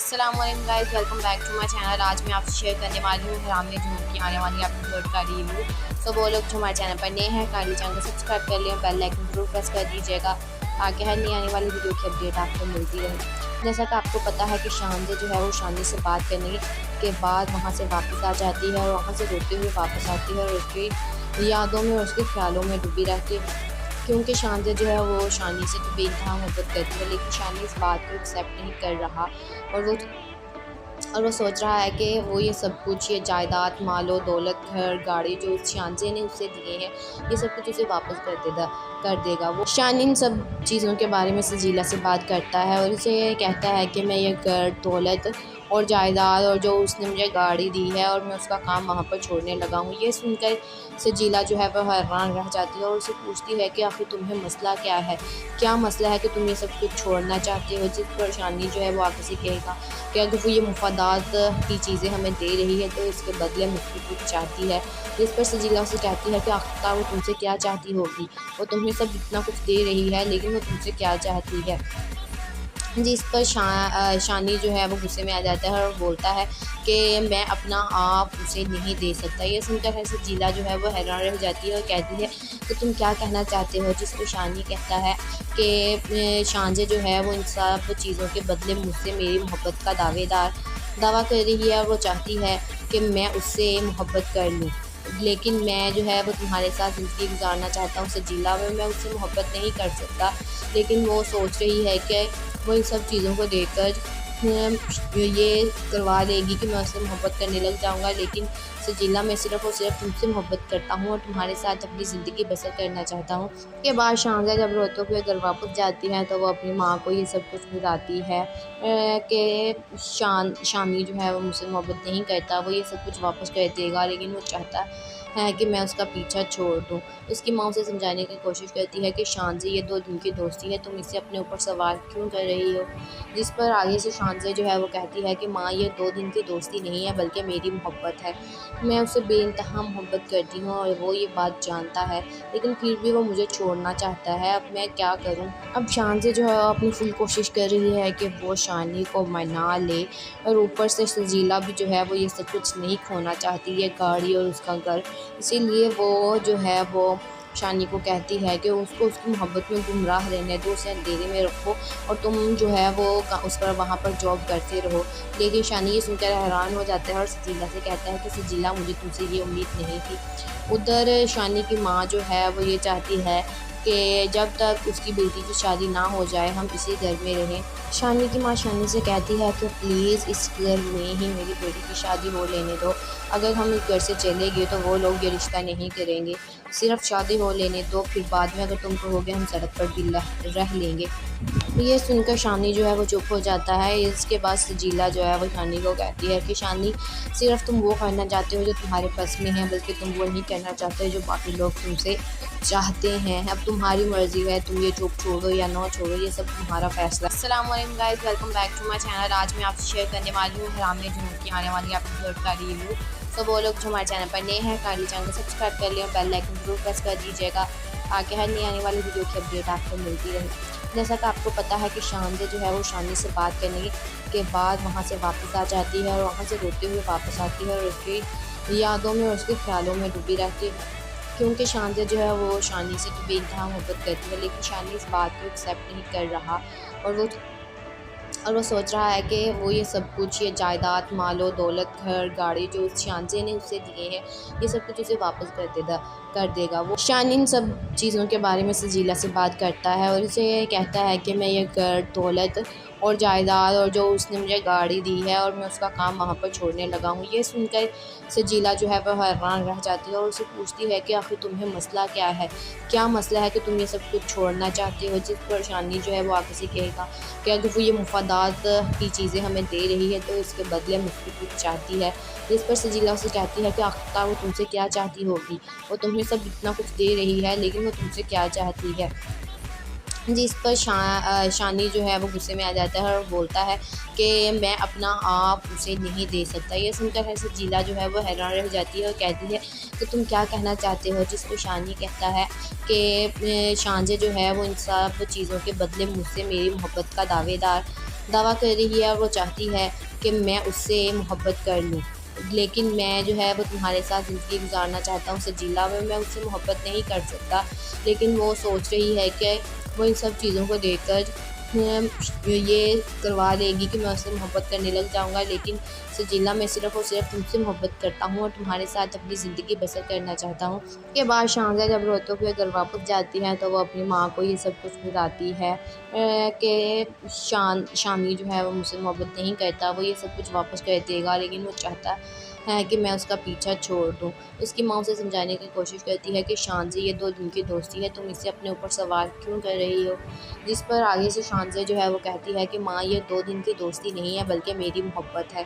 अस्सलामुअलैकुम guys, welcome back to my channel. आज मैं आपसे शेयर करने वाली हूँ हराम में जुनून की आने वाली अपनी वर्ड का रिव्यू। तो वो लोग जो हमारे चैनल पर नए हैं काइंडली चैनल को सब्सक्राइब कर लें, बेल आइकन जरूर प्रेस कर दीजिएगा ताकि हर नई आने वाली वीडियो की अपडेट आपको मिलती रहे। जैसा कि आपको पता है कि शानजे जो है वो शानी से बात करने के बाद वहाँ से वापस आ जाती है और वहाँ से रोते हुए वापस आती है और उसकी यादों में और उसके ख्यालों में डूबी रहती है, क्योंकि शानजे जो है वो शानी से तो बेइंतहा मोहब्बत करती है, लेकिन शानी इस बात को एक्सेप्ट नहीं कर रहा और वो सोच रहा है कि वो ये सब कुछ, ये जायदाद, मालो दौलत, घर गाड़ी जो उस शानजे ने उसे दिए हैं, ये सब कुछ उसे वापस कर देगा। वो शान इन सब चीज़ों के बारे में सजीला से बात करता है और उसे कहता है कि मैं ये घर, दौलत और जायदाद और जो उसने मुझे गाड़ी दी है और मैं उसका काम वहाँ पर छोड़ने लगा हूँ। ये सुनकर सजीला जो है वह हैरान रह जाती है और उसे पूछती है कि आखिर तुम्हें मसला क्या है, क्या मसला है कि तुम ये सब कुछ छोड़ना चाहते हो। जिस परेशानी जो है वो आगे से कहेगा कि अगर वो ये मुफादात की चीज़ें हमें दे रही है तो इसके बदले मुझसे कुछ चाहती है। जिस पर सजीला उसे कहती है कि आखिरकार वो तुमसे क्या चाहती होगी, वो तुम्हें सब इतना कुछ दे रही है लेकिन वो तुमसे क्या चाहती है। जिस पर शानी जो है वो गुस्से में आ जाता है और बोलता है कि मैं अपना आप उसे नहीं दे सकता। ये सुनकर है सजीला जो है वो हैरान रह जाती है और कहती है कि तुम क्या कहना चाहते हो। जिस पर शानी कहता है कि शानजे जो है वो इन सब चीज़ों के बदले मुझसे मेरी मोहब्बत का दावा कर रही है और वो चाहती है कि मैं उससे मोहब्बत कर लूँ, लेकिन मैं जो है वो तुम्हारे साथ ज़िंदगी गुजारना चाहता हूँ सजीला। मैं उससे मोहब्बत नहीं कर सकता, लेकिन वो सोच रही है कि वो इन सब चीज़ों को देखकर ये करवा देगी कि मैं उससे मोहब्बत करने लग जाऊंगा, लेकिन सजीला मैं सिर्फ़ और सिर्फ तुमसे मोहब्बत करता हूँ और तुम्हारे साथ अपनी ज़िंदगी बसर करना चाहता हूँ। के बाद शानजा जब रोते हुए घर वापस जाती है तो वो अपनी माँ को ये सब कुछ बताती है कि शानी जो है वो मुझसे मोहब्बत नहीं करता, वो ये सब कुछ वापस कर देगा, लेकिन वो चाहता है कि मैं उसका पीछा छोड़ दूँ। उसकी माँ उसे समझाने की कोशिश करती है कि शानजे ये 2 दिन की दोस्ती है, तुम इसे अपने ऊपर सवार क्यों कर रही हो। जिस पर आगे से शानजे जो है वो कहती है कि माँ ये 2 दिन की दोस्ती नहीं है बल्कि मेरी मोहब्बत है, मैं उसे बेइंतहा मोहब्बत करती हूँ और वो ये बात जानता है, लेकिन फिर भी वो मुझे छोड़ना चाहता है। अब मैं क्या करूँ। अब शानजे जो है अपनी फुल कोशिश कर रही है कि वो शानी को मना ले और ऊपर से सजीला भी जो है वो ये सब कुछ नहीं खोना चाहती, ये गाड़ी और उसका घर। इसीलिए वो जो है वो शानी को कहती है कि उसको उसकी मोहब्बत में गुमराह रहने दो, उसे अंधेरे में रखो और तुम जो है वो उस पर वहाँ पर जॉब करते रहो। लेकिन शानी ये सुनकर हैरान हो जाता है और सजीला से कहता है कि सजीला मुझे तुमसे ये उम्मीद नहीं थी। उधर शानी की माँ जो है वो ये चाहती है कि जब तक उसकी बेटी की शादी ना हो जाए हम इसी घर में रहें। शानी की माँ शानी से कहती है कि प्लीज़ इस घर में ही मेरी बेटी की शादी हो लेने दो, अगर हम इस घर से चले गए तो वो लोग ये रिश्ता नहीं करेंगे, सिर्फ शादी हो लेने दो, फिर बाद में अगर तुम कहोगे हम सड़क पर भी रह लेंगे। ये सुनकर शानी जो है वो चुप हो जाता है। इसके बाद सजीला जो है वो शानी को कहती है कि शानी सिर्फ तुम वो करना चाहते हो जो तुम्हारे पास में है, बल्कि तुम वो नहीं करना चाहते जो बाकी लोग तुमसे चाहते हैं। अब तुम्हारी मर्ज़ी है, तुम ये जॉब छोड़ो या ना छोड़ो, ये सब तुम्हारा फैसला। अस्सलामुअलैकुम guys, welcome back to my channel. आज मैं आपसे शेयर करने वाली हूँ हराम में जुनून की आने वाली अपनी वर्ड का रिव्यू। तो वो लोग जो हमारे चैनल पर नए हैं काइंडली चैनल को सब्सक्राइब कर लें, बेल आइकन जरूर प्रेस कर दीजिएगा ताकि हर नई आने वाली वीडियो की अपडेट आपको मिलती रहे। जैसा कि आपको पता है कि शानजे जो है वो शानी से बात करने के बाद वहाँ से वापस आ जाती है और वहाँ से रोते हुए वापस आती है और उसकी यादों में और उसके ख्यालों में डूबी रहती है, क्योंकि शानजे जो है वो शानी से तो बेइंतहा मोहब्बत करती है, लेकिन शानी इस बात को एक्सेप्ट नहीं कर रहा और वो सोच रहा है कि वो ये सब कुछ, ये जायदाद, मालो दौलत, घर गाड़ी जो उस शानजे ने उसे दिए हैं, ये सब कुछ उसे वापस कर देगा। वो शान इन सब चीज़ों के बारे में सजीला से बात करता है और उसे कहता है कि मैं ये घर, दौलत और जायदाद और जो उसने मुझे गाड़ी दी है और मैं उसका काम वहाँ पर छोड़ने लगा हूँ। ये सुनकर सजीला जो है वह हैरान रह जाती है और उसे पूछती है कि आखिर तुम्हें मसला क्या है, क्या मसला है कि तुम ये सब कुछ छोड़ना चाहते हो। जिस परेशानी जो है वो आगे से कहेगा कि अगर वो ये मुफादात की चीज़ें हमें दे रही है तो इसके बदले मुझसे कुछ चाहती है। जिस पर सजीला उसे कहती है कि आखिरकार वो तुमसे क्या चाहती होगी, वो तुम्हें सब इतना कुछ दे रही है लेकिन वो तुमसे क्या चाहती है। जिस पर शानी जो है वो गुस्से में आ जाता है और बोलता है कि मैं अपना आप उसे नहीं दे सकता। ये सुनकर है सजीला जो है वो हैरान रह जाती है और कहती है कि तुम क्या कहना चाहते हो। जिस पर शानी कहता है कि शानजे जो है वो इन सब चीज़ों के बदले मुझसे मेरी मोहब्बत का दावा कर रही है और वो चाहती है कि मैं उससे मोहब्बत कर लूँ, लेकिन मैं जो है वो तुम्हारे साथ ज़िंदगी गुजारना चाहता हूँ सजीला में, मैं उससे मोहब्बत नहीं कर सकता। लेकिन वो सोच रही है कि वो इन सब चीज़ों को देखकर ये करवा देगी कि मैं उससे मोहब्बत करने लग जाऊँगा, लेकिन सजीला मैं सिर्फ़ और सिर्फ तुमसे मोहब्बत करता हूँ और तुम्हारे साथ अपनी ज़िंदगी बसर करना चाहता हूँ। के बाद शाहज़ा जब रोते हुए घर वापस जाती है तो वो अपनी माँ को ये सब कुछ बताती है कि शामी जो है वो मुझसे मोहब्बत नहीं करता, वो ये सब कुछ वापस कर देगा, लेकिन वो चाहता है कि मैं उसका पीछा छोड़ दूँ। उसकी माँ उसे समझाने की कोशिश करती है कि शानज़े ये 2 दिन की दोस्ती है, तुम इसे अपने ऊपर सवार क्यों कर रही हो? जिस पर आगे से शानज़े जो है वो कहती है कि माँ ये 2 दिन की दोस्ती नहीं है बल्कि मेरी मोहब्बत है।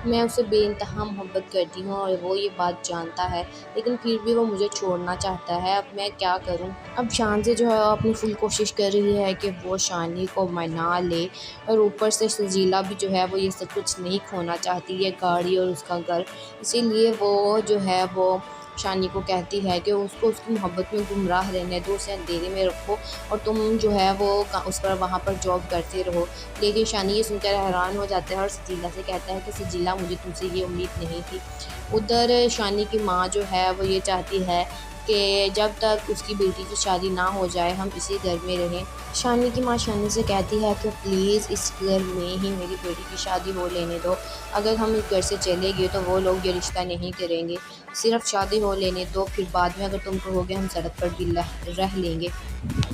मैं उससे बेइंतहा मोहब्बत करती हूँ और वो ये बात जानता है, लेकिन फिर भी वो मुझे छोड़ना चाहता है, अब मैं क्या करूँ? अब शानज़े जो है अपनी फुल कोशिश कर रही है कि वो शानी को मना ले और ऊपर से सजीला भी जो है वो ये सब कुछ नहीं खोना चाहती, ये गाड़ी और उसका घर। इसीलिए वो जो है वो शानी को कहती है कि उसको उसकी मोहब्बत में गुमराह रहने दो, उसे अंधेरे में रखो और तुम जो है वो उस पर वहाँ पर जॉब करते रहो। लेकिन शानी ये सुनकर हैरान हो जाता है और सजीला से कहता है कि सजीला मुझे तुमसे ये उम्मीद नहीं थी। उधर शानी की माँ जो है वो ये चाहती है कि जब तक उसकी बेटी की शादी ना हो जाए हम इसी घर में रहें। शानी की माँ शानी से कहती है कि प्लीज़ इस घर में ही मेरी बेटी की शादी हो लेने दो, अगर हम इस घर से चले गए तो वो लोग ये रिश्ता नहीं करेंगे, सिर्फ शादी हो लेने दो, फिर बाद में अगर तुम कहोगे हम सड़क पर भी रह लेंगे।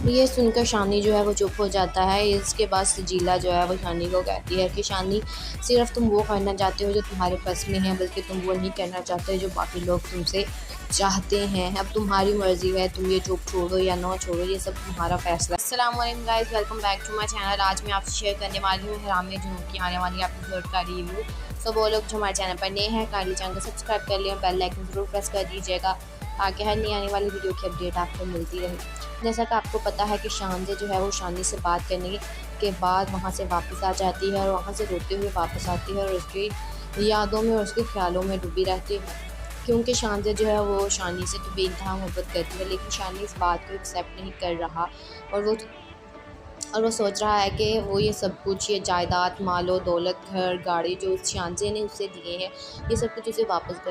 ये सुनकर शानी जो है वो चुप हो जाता है। इसके बाद सजीला जो है वो शानी को कहती है कि शानी सिर्फ तुम वो करना चाहते हो जो तुम्हारे पास में है, बल्कि तुम वो नहीं करना चाहते जो बाकी लोग तुमसे चाहते हैं। अब तुम्हारी मर्ज़ी है, तुम ये जॉब छोड़ो या ना छोड़ो, ये सब तुम्हारा फैसला। अस्सलाम वालेकुम guys, welcome back to my channel. आज मैं आपसे शेयर करने वाली हूँ हराम में जुनून की आने वाली एपिसोड का रिव्यू। सो वो लोग जो हमारे चैनल पर नए हैं काइंडली चैनल को सब्सक्राइब कर लिया, बेल आइकन ज़रूर प्रेस कर दीजिएगा ताकि हर नई आने वाली वीडियो की अपडेट आपको मिलती रहे। जैसा कि आपको पता है कि शानज़े जो है वो शानी से बात करने के बाद वहाँ से वापस आ जाती है और वहाँ से रोते हुए वापस आती है और उसकी यादों में और उसके ख़्यालों में डूबी रहती है, क्योंकि शानज़े जो है वो शानी से तो बेइंतहा मोहब्बत करती है, लेकिन शानी इस बात को एक्सेप्ट नहीं कर रहा और वो सोच रहा है कि वो ये सब कुछ, ये जायदाद, मालो दौलत, घर, गाड़ी जो शानज़े ने उसे दिए हैं, ये सब कुछ उसे वापस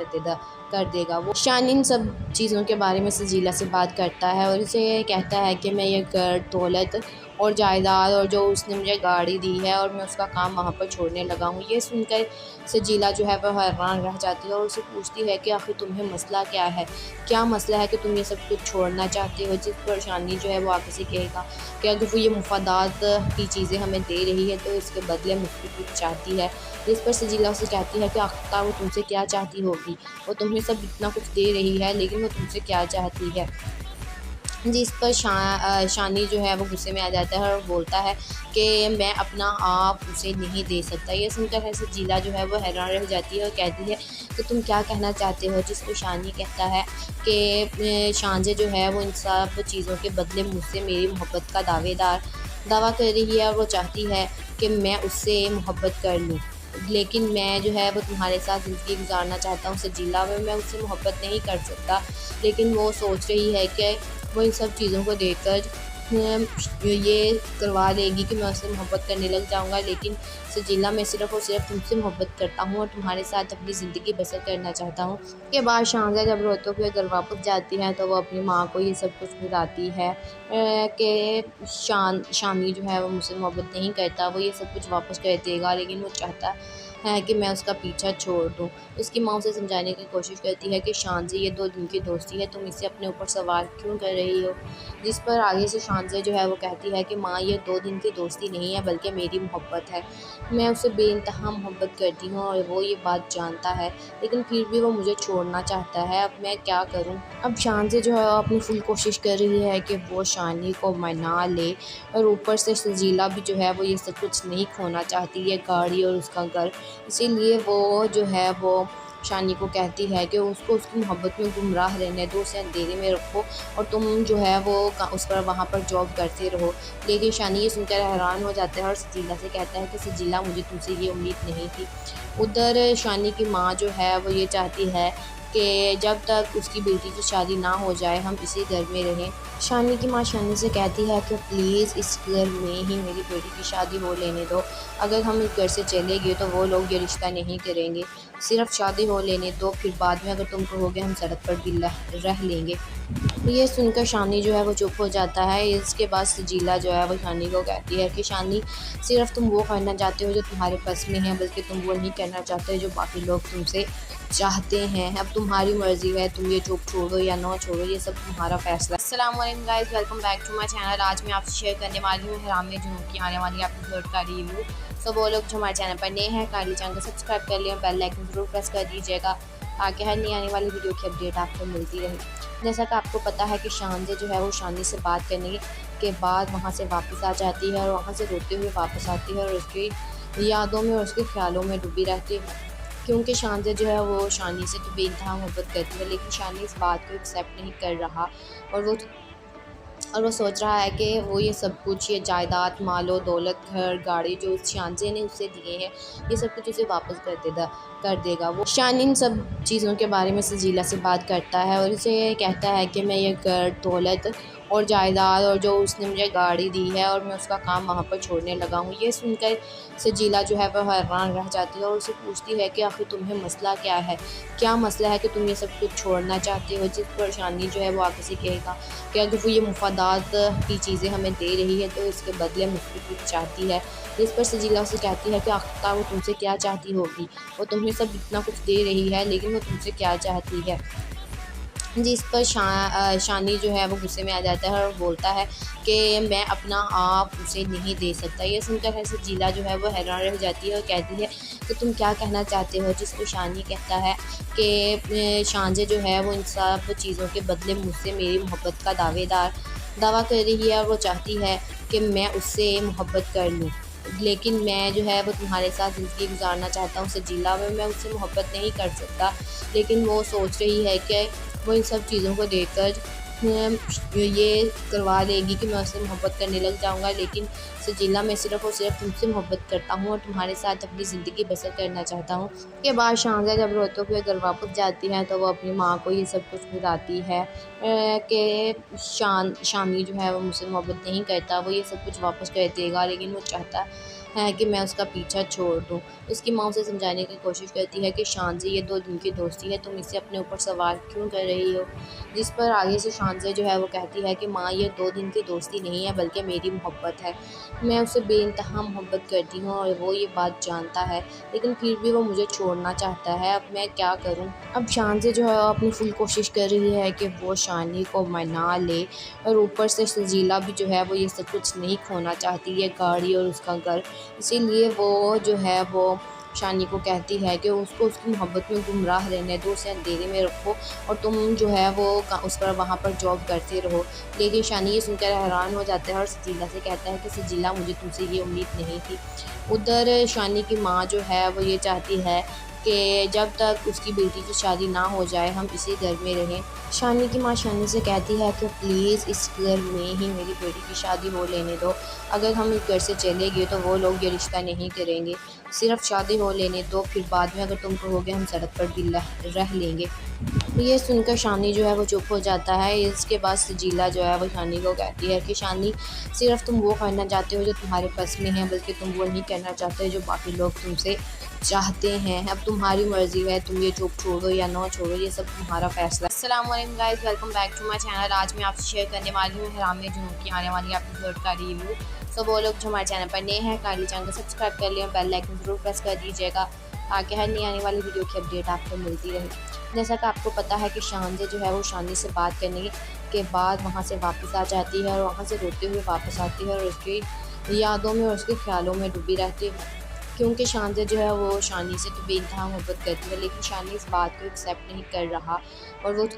कर देगा। वो शान इन सब चीज़ों के बारे में सजीला से बात करता है और उसे कहता है कि मैं ये घर, दौलत और जायदाद और जो उसने मुझे गाड़ी दी है और मैं उसका काम वहाँ पर छोड़ने लगा हूँ। ये सुनकर सजीला जो है वह हैरान रह जाती है और उसे पूछती है कि आखिर तुम्हें मसला क्या है, क्या मसला है कि तुम ये सब कुछ छोड़ना चाहते हो? जिस पर शानी जो है वो आगे से कहेगा कि अगर वो ये मुफादात की चीज़ें हमें दे रही है तो इसके बदले मुझसे कुछ चाहती है। जिस पर सजीला उसे कहती है कि आखिरकार वो तुमसे क्या चाहती होगी, वो तुम्हें सब इतना कुछ दे रही है लेकिन वो तुमसे क्या चाहती है? जिस पर शानी जो है वो गुस्से में आ जाता है और बोलता है कि मैं अपना आप उसे नहीं दे सकता। ये सुनकर सजीला जो है वो हैरान रह जाती है और कहती है कि तुम क्या कहना चाहते हो? जिस पर शानी कहता है कि शानज़े जो है वो इन सब चीज़ों के बदले मुझसे मेरी मोहब्बत का दावा कर रही है और वो चाहती है कि मैं उससे मोहब्बत कर लूँ, लेकिन मैं जो है वो तुम्हारे साथ ज़िंदगी गुजारना चाहता हूँ सजीला में, मैं उससे मोहब्बत नहीं कर सकता। लेकिन वो सोच रही है कि वो इन सब चीज़ों को देखकर ये करवा देगी कि मैं उससे मोहब्बत करने लग जाऊँगा, लेकिन सजीला मैं सिर्फ़ और सिर्फ तुमसे मोहब्बत करता हूँ और तुम्हारे साथ अपनी ज़िंदगी बसर करना चाहता हूँ। के बाद शाहज़ा जब रोते हुए घर वापस जाती है तो वो अपनी माँ को ये सब कुछ बताती है कि शामी जो है वो मुझसे मोहब्बत नहीं करता, वो ये सब कुछ वापस कर देगा, लेकिन वो चाहता है कि मैं उसका पीछा छोड़ दूँ। उसकी माँ उसे समझाने की कोशिश करती है कि शानज़े ये 2 दिन की दोस्ती है, तुम इसे अपने ऊपर सवार क्यों कर रही हो? जिस पर आगे से शानज़े जो है वो कहती है कि माँ ये 2 दिन की दोस्ती नहीं है बल्कि मेरी मोहब्बत है। मैं उससे बेइंतहा मोहब्बत करती हूँ और वो ये बात जानता है, लेकिन फिर भी वो मुझे छोड़ना चाहता है, अब मैं क्या करूँ? अब शानज़े जो है अपनी फुल कोशिश कर रही है कि वो शानी को मना ले और ऊपर से सजीला भी जो है वो ये सब कुछ नहीं खोना चाहती, ये गाड़ी और उसका घर। इसीलिए वो जो है वो शानी को कहती है कि उसको उसकी मोहब्बत में गुमराह रहने दो, उसे अंधेरे में रखो और तुम जो है वो उस पर वहाँ पर जॉब करते रहो। लेकिन शानी ये सुनकर हैरान हो जाता है और सजीला से कहता है कि सजीला मुझे तुमसे ये उम्मीद नहीं थी। उधर शानी की माँ जो है वो ये चाहती है कि जब तक उसकी बेटी की शादी ना हो जाए हम इसी घर में रहें। शानी की माँ शानी से कहती है कि प्लीज़ इस घर में ही मेरी बेटी की शादी हो लेने दो। अगर हम इस घर से चले गए तो वो लोग ये रिश्ता नहीं करेंगे। सिर्फ शादी हो लेने दो, फिर बाद में अगर तुम कहोगे हम सड़क पर भी रह लेंगे। ये सुनकर शानी जो है वो चुप हो जाता है। इसके बाद सजीला जो है वो शानी को कहती है कि शानी, सिर्फ तुम वो करना चाहते हो जो तुम्हारे बस में है, बल्कि तुम वो नहीं करना चाहते जो बाकी लोग तुमसे चाहते हैं। अब तुम्हारी मर्ज़ी है, तुम ये जॉब छोड़ो या ना छोड़ो, ये सब तुम्हारा फैसला। अस्सलाम वालेकुम guys, welcome back to my channel. आज मैं आपसे शेयर करने वाली हूँ हराम में जुनून की आने वाली एपिसोड का रिव्यू। सो वो लोग जो हमारे चैनल पर नए हैं काइंडली चैनल को सब्सक्राइब कर लिया, बेल आइकन ज़रूर प्रेस कर दीजिएगा ताकि हर नई आने वाली वीडियो की अपडेट आपको मिलती रहे। जैसा कि आपको पता है कि शानजे जो है वो शानी से बात करने के बाद वहाँ से वापस आ जाती है और वहाँ से रोते हुए वापस आती है और उसकी यादों में और उसके ख्यालों में डूबी रहती है, क्योंकि शानजे जो है वो शानी से तो बेइंतहा मोहब्बत करती है, लेकिन शानी इस बात को एक्सेप्ट नहीं कर रहा और वो सोच रहा है कि वो ये सब कुछ, ये जायदाद, मालो दौलत, घर, गाड़ी जो शानजे ने उससे दिए हैं, ये सब कुछ उसे वापस कर देगा। वो शान इन सब चीज़ों के बारे में सजीला से बात करता है और उसे कहता है कि मैं ये घर, दौलत और जायदाद और जो उसने मुझे गाड़ी दी है और मैं उसका काम वहाँ पर छोड़ने लगा हूँ। ये सुनकर सजीला जो है वह हैरान रह जाती है और उसे पूछती है कि आखिर तुम्हें मसला क्या है, क्या मसला है कि तुम ये सब कुछ छोड़ना चाहते हो। जिस पर शानी जो है वो आगे से कहेगा कि अगर वो ये मुफादात की चीज़ें हमें दे रही है तो इसके बदले मुझसे कुछ चाहती है। जिस पर सजीला उसे कहती है कि आखिरकार वो तुमसे क्या चाहती होगी, वो तुम्हें सब इतना कुछ दे रही है लेकिन वो तुमसे क्या चाहती है। जिस पर शानी जो है वो गुस्से में आ जाता है और बोलता है कि मैं अपना आप उसे नहीं दे सकता। ये सुनकर है सजीला जो है वो हैरान रह जाती है और कहती है कि तुम क्या कहना चाहते हो। जिस पर शानी कहता है कि शानजे जो है वो इन सब चीज़ों के बदले मुझसे मेरी मोहब्बत का दावा कर रही है और वो चाहती है कि मैं उससे मोहब्बत कर लूँ, लेकिन मैं जो है वो तुम्हारे साथ ज़िंदगी गुजारना चाहता हूँ सजीला। मैं उससे मोहब्बत नहीं कर सकता, लेकिन वो सोच रही है कि वो इन सब चीज़ों को देखकर ये करवा देगी कि मैं उससे मोहब्बत करने लग जाऊंगा। लेकिन सजीला, मैं सिर्फ़ और सिर्फ तुमसे मोहब्बत करता हूँ और तुम्हारे साथ अपनी ज़िंदगी बसर करना चाहता हूँ। उसके बाद शानजा जब रोते हुए घर वापस जाती है तो वो अपनी माँ को ये सब कुछ बताती है कि शानी जो है वो मुझसे मोहब्बत नहीं करता, वो ये सब कुछ वापस कर देगा, लेकिन वो चाहता है कि मैं उसका पीछा छोड़ दूँ। उसकी माँ उसे समझाने की कोशिश करती है कि शानजे, ये 2 दिन की दोस्ती है, तुम इसे अपने ऊपर सवार क्यों कर रही हो। जिस पर आगे से शानजे जो है वो कहती है कि माँ, ये 2 दिन की दोस्ती नहीं है बल्कि मेरी मोहब्बत है। मैं उससे बेइंतहा मोहब्बत करती हूँ और वो ये बात जानता है, लेकिन फिर भी वो मुझे छोड़ना चाहता है। अब मैं क्या करूँ। अब शानजे जो है अपनी फुल कोशिश कर रही है कि वो शानी को मना ले और ऊपर से सजीला भी जो है वो ये सब कुछ नहीं खोना चाहती, ये गाड़ी और उसका घर। इसीलिए वो जो है वो शानी को कहती है कि उसको उसकी मोहब्बत में गुमराह रहने दो, उसे अंधेरे में रखो और तुम जो है वो उस पर वहाँ पर जॉब करते रहो। लेकिन शानी ये सुनकर हैरान हो जाता है और सजीला से कहता है कि सजीला, मुझे तुमसे ये उम्मीद नहीं थी। उधर शानी की माँ जो है वो ये चाहती है कि जब तक उसकी बेटी की शादी ना हो जाए हम इसी घर में रहें। शानी की माँ शानी से कहती है कि प्लीज़ इस घर में ही मेरी बेटी की शादी हो लेने दो। अगर हम इस घर से चले गए तो वो लोग ये रिश्ता नहीं करेंगे। सिर्फ शादी हो लेने दो, फिर बाद में अगर तुम कहोगे हम सड़क पर भी रह लेंगे। ये सुनकर शानी जो है वो चुप हो जाता है। इसके बाद सजीला जो है वो शानी को कहती है कि शानी, सिर्फ तुम वो करना चाहते हो जो तुम्हारे बस में है, बल्कि तुम वो नहीं करना चाहते जो बाकी लोग तुमसे चाहते हैं। अब तुम्हारी मर्ज़ी है, तुम ये जॉब छोड़ो या ना छोड़ो, ये सब तुम्हारा फैसला। अस्सलाम वालेकुम guys, welcome back to my channel. आज मैं आपसे शेयर करने वाली हूँ हराम में जुनून की आने वाली एपिसोड का रिव्यू। सो वो लोग जो हमारे चैनल पर नए हैं काइंडली चैनल को सब्सक्राइब कर लिया, बेल आइकन ज़रूर प्रेस कर दीजिएगा ताकि हर नई आने वाली वीडियो की अपडेट आपको मिलती रहे। जैसा कि आपको पता है कि शानजे जो है वो शानी से बात करने के बाद वहाँ से वापस आ जाती है और वहाँ से रोते हुए वापस आती है और उसकी यादों में और उसके ख्यालों में डूबी रहती है, क्योंकि शानजे जो है वो शानी से तो बेइंतहा मोहब्बत करती है, लेकिन शानी इस बात को एक्सेप्ट नहीं कर रहा और वो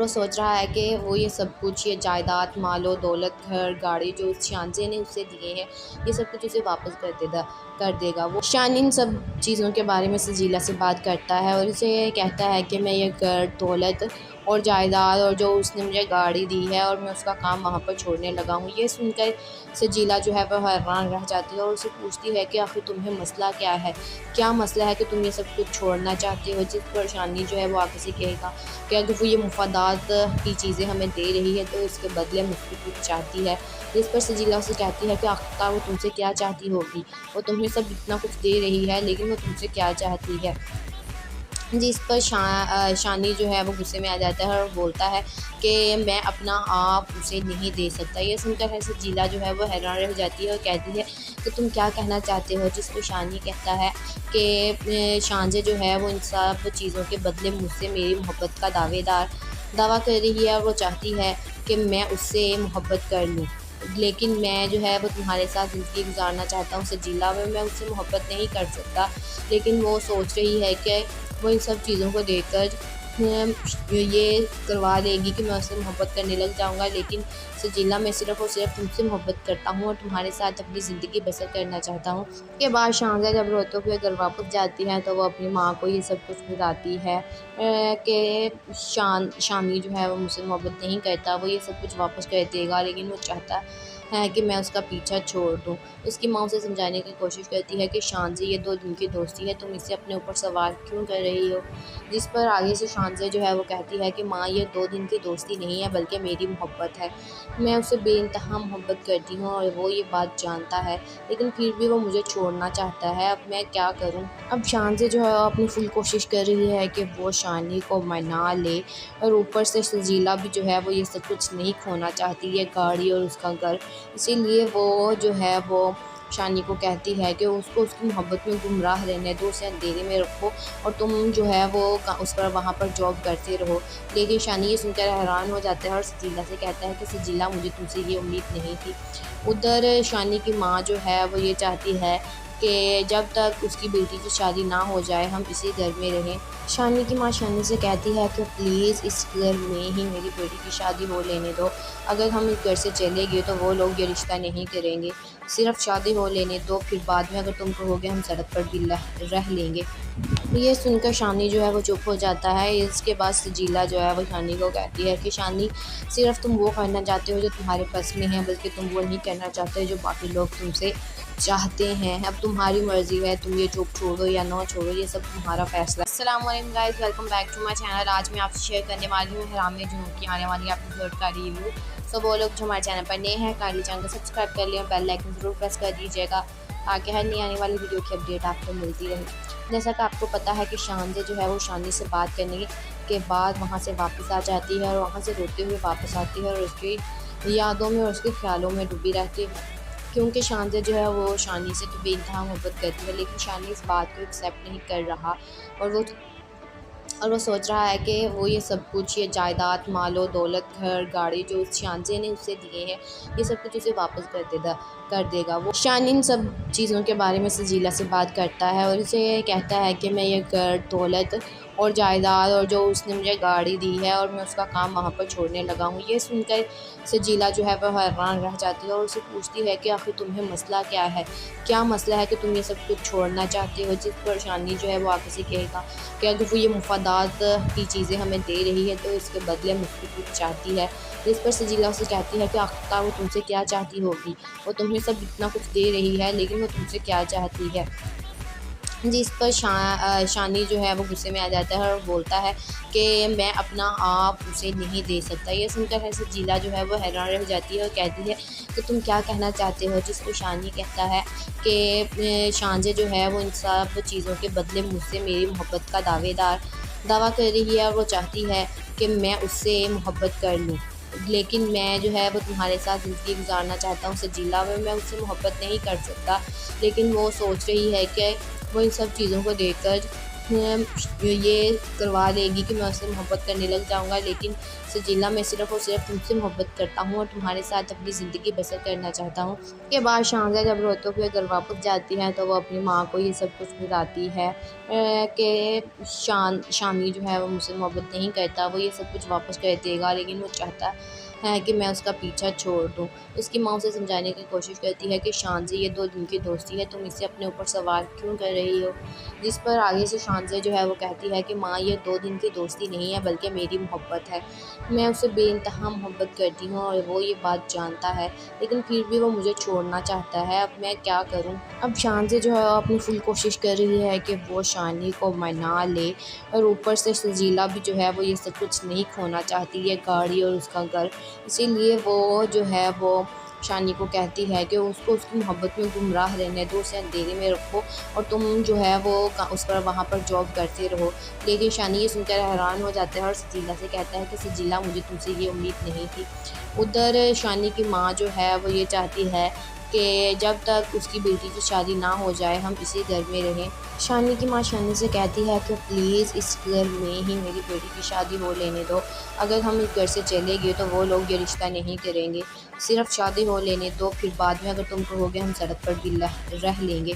सोच रहा है कि वो ये सब कुछ, ये जायदाद, मालो दौलत, घर, गाड़ी जो शानजे ने उससे दिए हैं, ये सब कुछ उसे वापस कर देगा। वो शान इन सब चीज़ों के बारे में सजीला से बात करता है और उसे कहता है कि मैं ये घर, दौलत और जायदाद और जो उसने मुझे गाड़ी दी है और मैं उसका काम वहाँ पर छोड़ने लगा हूँ। ये सुनकर सजीला जो है वह हैरान रह जाती है और उससे पूछती है कि आखिर तुम्हें मसला क्या है, क्या मसला है कि तुम ये सब कुछ छोड़ना चाहते हो। जिस पर शानी जो है वो आगे से कहेगा कि अगर वो ये मुफादात की चीज़ें हमें दे रही है तो इसके बदले मुझसे कुछ चाहती है। जिस पर सजीला उसे कहती है कि आखिरकार वो तुमसे क्या चाहती होगी, वो तुम्हें सब इतना कुछ दे रही है लेकिन वो तुमसे क्या चाहती है। जिस पर शानी जो है वो गुस्से में आ जाता है और बोलता है कि मैं अपना आप उसे नहीं दे सकता। ये सुनकर है सजीला जो है वो हैरान रह जाती है और कहती है कि तुम क्या कहना चाहते हो। जिस पर शानी कहता है कि शांजे जो है वो इन सब चीज़ों के बदले मुझसे मेरी मोहब्बत का दावा कर रही है और वो चाहती है कि मैं उससे मोहब्बत कर लूँ, लेकिन मैं जो है वो तुम्हारे साथ ज़िंदगी गुजारना चाहता हूँ सजीला। मैं उससे मोहब्बत नहीं कर सकता, लेकिन वो सोच रही है कि वो इन सब चीज़ों को देखकर ये करवा देगी कि मैं उससे मोहब्बत करने लग जाऊँगा। लेकिन सजीला, मैं सिर्फ़ और सिर्फ तुमसे मोहब्बत करता हूँ और तुम्हारे साथ अपनी ज़िंदगी बसर करना चाहता हूँ। के बाद शांजा जब रोते हुए घर वापस जाती है तो वो अपनी माँ को ये सब कुछ बताती है कि शामी जो है वो मुझसे मोहब्बत नहीं करता, वो ये सब कुछ वापस कर देगा, लेकिन वो चाहता है कि मैं उसका पीछा छोड़ दूँ। उसकी माँ उसे समझाने की कोशिश करती है कि शांजे, ये 2 दिन की दोस्ती है, तुम इसे अपने ऊपर सवार क्यों कर रही हो। जिस पर आगे से शांजे जो है वो कहती है कि माँ, ये 2 दिन की दोस्ती नहीं है बल्कि मेरी मोहब्बत है। मैं उससे बेइंतहा मोहब्बत करती हूँ और वो ये बात जानता है, लेकिन फिर भी वो मुझे छोड़ना चाहता है। अब मैं क्या करूँ। अब शांजे जो है अपनी फुल कोशिश कर रही है कि वो शानी को मना ले, और ऊपर से सजीला भी जो है वो ये सब कुछ नहीं खोना चाहती, ये गाड़ी और उसका घर। इसीलिए वो जो है वो शानी को कहती है कि उसको उसकी मोहब्बत में गुमराह रहने दो, उसे अंधेरे में रखो और तुम जो है वो उस पर वहाँ पर जॉब करते रहो। लेकिन शानी ये सुनकर हैरान हो जाता है और सजीला से कहता है कि सजीला, मुझे तुमसे ये उम्मीद नहीं थी। उधर शानी की माँ जो है वो ये चाहती है कि जब तक उसकी बेटी की शादी ना हो जाए हम इसी घर में रहें। शानी की माँ शानी से कहती है कि प्लीज़ इस घर में ही मेरी बेटी की शादी हो लेने दो। अगर हम इस घर से चले गए तो वो लोग ये रिश्ता नहीं करेंगे, सिर्फ शादी हो लेने दो, फिर बाद में अगर तुम कहोगे हम सड़क पर भी रह लेंगे। ये सुनकर शानी जो है वो चुप हो जाता है। इसके बाद सजीला जो है वो शानी को कहती है कि शानी, सिर्फ तुम वो करना चाहते हो जो तुम्हारे बस में है, बल्कि तुम वो नहीं करना चाहते जो बाकी लोग तुमसे चाहते हैं। अब तुम्हारी मर्ज़ी है, तुम ये जॉब छोड़ो या ना छोड़ो, ये सब तुम्हारा फैसला। अस्सलाम वालेकुम guys, welcome back to my channel. आज मैं आपसे शेयर करने वाली हूँ हराम जुनून की आने वाली एपिसोड का रिव्यू। सो वो लोग जो हमारे चैनल पर नए हैं, काइंडली चैनल को सब्सक्राइब कर लिया, बेल आइकन ज़रूर प्रेस कर दीजिएगा ताकि हर नई आने वाली वीडियो की अपडेट आपको मिलती रहे। जैसा कि आपको पता है कि शांजे जो है वो शानी से बात करने के बाद वहाँ से वापस आ जाती है और वहाँ से रोते हुए वापस आती है और उसकी यादों में और उसके ख्यालों में डूबी रहती है, क्योंकि शांजा जो है वो शानी से तो बेइंतहा मोहब्बत करती है, लेकिन शानी इस बात को एक्सेप्ट नहीं कर रहा और वो सोच रहा है कि वो ये सब कुछ, ये जायदाद, मालो दौलत, घर, गाड़ी जो शांजे ने उसे दिए हैं, ये सब कुछ उसे वापस कर देगा। वो शानी इन सब चीज़ों के बारे में सजीला से बात करता है और उसे कहता है कि मैं ये घर, दौलत और जायदाद और जो उसने मुझे गाड़ी दी है और मैं उसका काम वहाँ पर छोड़ने लगा हूँ। ये सुनकर सजीला जो है वह हैरान रह जाती है और उससे पूछती है कि आखिर तुम्हें मसला क्या है, क्या मसला है कि तुम ये सब कुछ छोड़ना चाहते हो। जिस पर शानी जो है वो आगे से कहेगा कि अगर वो ये मुफादात की चीज़ें हमें दे रही है तो इसके बदले मुझसे कुछ चाहती है। जिस पर सजीला उसे कहती है कि आखिरकार वो तुमसे क्या चाहती होगी, वो तुम्हें सब इतना कुछ दे रही है लेकिन वो तुमसे क्या चाहती है। जिस पर शानी जो है वो गुस्से में आ जाता है और बोलता है कि मैं अपना आप उसे नहीं दे सकता। ये सुनकर है सजीला जो है वो हैरान रह जाती है और कहती है कि तुम क्या कहना चाहते हो। जिस पर शानी कहता है कि शांजे जो है वो इन सब चीज़ों के बदले मुझसे मेरी मोहब्बत का दावा कर रही है और वो चाहती है कि मैं उससे मोहब्बत कर लूँ, लेकिन मैं जो है वो तुम्हारे साथ ज़िंदगी गुजारना चाहता हूँ सजीला। मैं उससे मोहब्बत नहीं कर सकता, लेकिन वो सोच रही है कि वो इन सब चीज़ों को देखकर ये करवा देगी कि मैं उससे मोहब्बत करने लग जाऊँगा। लेकिन सजीला, मैं सिर्फ़ और सिर्फ तुमसे मोहब्बत करता हूँ और तुम्हारे साथ अपनी ज़िंदगी बसर करना चाहता हूँ। के बाद शांजा जब रोते हुए घर वापस जाती है तो वो अपनी माँ को ये सब कुछ बताती है कि शामी जो है वो मुझसे मोहब्बत नहीं करता, वो ये सब कुछ वापस कर देगा, लेकिन वो चाहता है कि मैं उसका पीछा छोड़ दूँ। उसकी माँ उसे समझाने की कोशिश करती है कि शानज़े, ये 2 दिन की दोस्ती है, तुम इसे अपने ऊपर सवार क्यों कर रही हो? जिस पर आगे से शानज़े जो है वो कहती है कि माँ, ये 2 दिन की दोस्ती नहीं है बल्कि मेरी मोहब्बत है। मैं उससे बेइंतहा मोहब्बत करती हूँ और वो ये बात जानता है, लेकिन फिर भी वो मुझे छोड़ना चाहता है। अब मैं क्या करूँ? अब शानज़े जो है अपनी फुल कोशिश कर रही है कि वो शानी को मना ले, और ऊपर से सजीला भी जो है वो ये सब कुछ नहीं खोना चाहती, ये गाड़ी और उसका घर। इसीलिए वो जो है वो शानी को कहती है कि उसको उसकी मोहब्बत में गुमराह रहने दो, उसे अंधेरे में रखो और तुम जो है वो उस पर वहाँ पर जॉब करते रहो। लेकिन शानी ये सुनकर हैरान हो जाता है और सजीला से कहता है कि सजीला, मुझे तुमसे ये उम्मीद नहीं थी। उधर शानी की माँ जो है वो ये चाहती है कि जब तक उसकी बेटी की शादी ना हो जाए हम इसी घर में रहें। शानी की माँ शानी से कहती है कि प्लीज़ इस घर में ही मेरी बेटी की शादी हो लेने दो। अगर हम इस घर से चले गए तो वो लोग ये रिश्ता नहीं करेंगे। सिर्फ शादी हो लेने दो, फिर बाद में अगर तुम कहोगे हम सड़क पर भी रह लेंगे।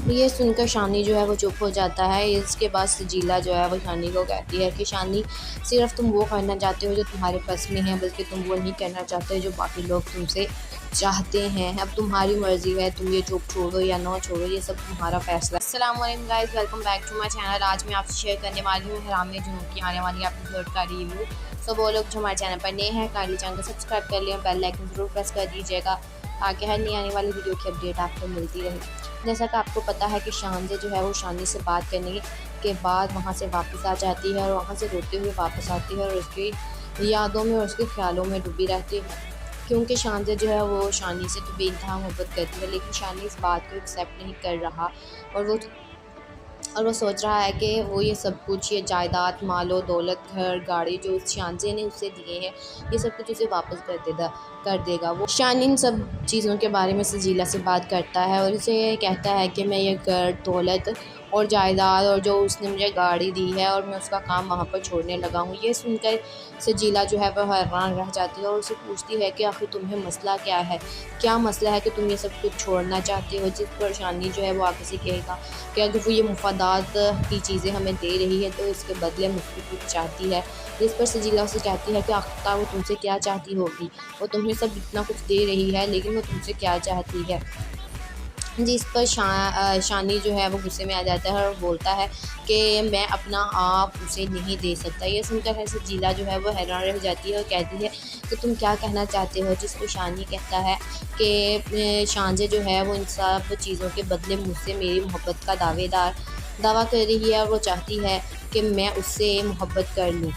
ये सुनकर शानी जो है वो चुप हो जाता है। इसके बाद सजीला जो है वो शानी को कहती है कि शानी, सिर्फ तुम वो करना चाहते हो जो तुम्हारे पास में है, बल्कि तुम वो नहीं करना चाहते जो बाकी लोग तुमसे चाहते हैं। अब तुम्हारी मर्ज़ी है, तुम ये जॉब छोड़ो या ना छोड़ो, ये सब तुम्हारा फैसला। अस्सलाम वालेकुम guys, welcome back to my channel. आज मैं आपसे शेयर करने वाली हूँ हराम जुनून की आने वाली एपिसोड का रिव्यू। सो वो लोग जो हमारे चैनल पर नए हैं, काइंडली चैनल को सब्सक्राइब कर लें, बेल आइकन ज़रूर प्रेस कर दीजिएगा ताकि हर नई आने वाली वीडियो की अपडेट आपको मिलती रहे। जैसा कि आपको पता है कि शानज़े जो है वो शानी से बात करने के बाद वहाँ से वापस आ जाती है और वहाँ से रोते हुए वापस आती है और उसकी यादों में और उसके ख़्यालों में डूबी रहती है, क्योंकि शानज़े जो है वो शानी से तो बेइंतहा मोहब्बत करती है, लेकिन शानी इस बात को एक्सेप्ट नहीं कर रहा और वो सोच रहा है कि वो ये सब कुछ, ये जायदाद, मालो दौलत, घर, गाड़ी जो शानज़े ने उसे दिए हैं, ये सब कुछ उसे वापस कर देगा। वो शानी इन सब चीज़ों के बारे में सजीला से बात करता है और उसे कहता है कि मैं ये घर, दौलत और जायदाद और जो उसने मुझे गाड़ी दी है और मैं उसका काम वहाँ पर छोड़ने लगा हूँ। ये सुनकर सजीला जो है वह हैरान रह जाती है और उसे पूछती है कि आखिर तुम्हें मसला क्या है? क्या मसला है कि तुम ये सब कुछ छोड़ना चाहते हो? जिस पर शानी जो है वो आगे से कहेगा कि अगर वो ये मुफादात की चीज़ें हमें दे रही है तो इसके बदले मुझसे कुछ चाहती है। जिस पर सजीला उसे कहती है कि आखिरकार वो तुमसे क्या चाहती होगी? वो तुम्हें सब इतना कुछ दे रही है, लेकिन वो तुमसे क्या चाहती है? जिस पर शानी जो है वो गुस्से में आ जाता है और बोलता है कि मैं अपना आप उसे नहीं दे सकता। ये सुनकर सजीला जो है वो हैरान रह जाती है और कहती है कि तुम क्या कहना चाहते हो? जिस पर शानी कहता है कि शानज़े जो है वो इन सब चीज़ों के बदले मुझसे मेरी मोहब्बत का दावा कर रही है और वो चाहती है कि मैं उससे मोहब्बत कर लूँ,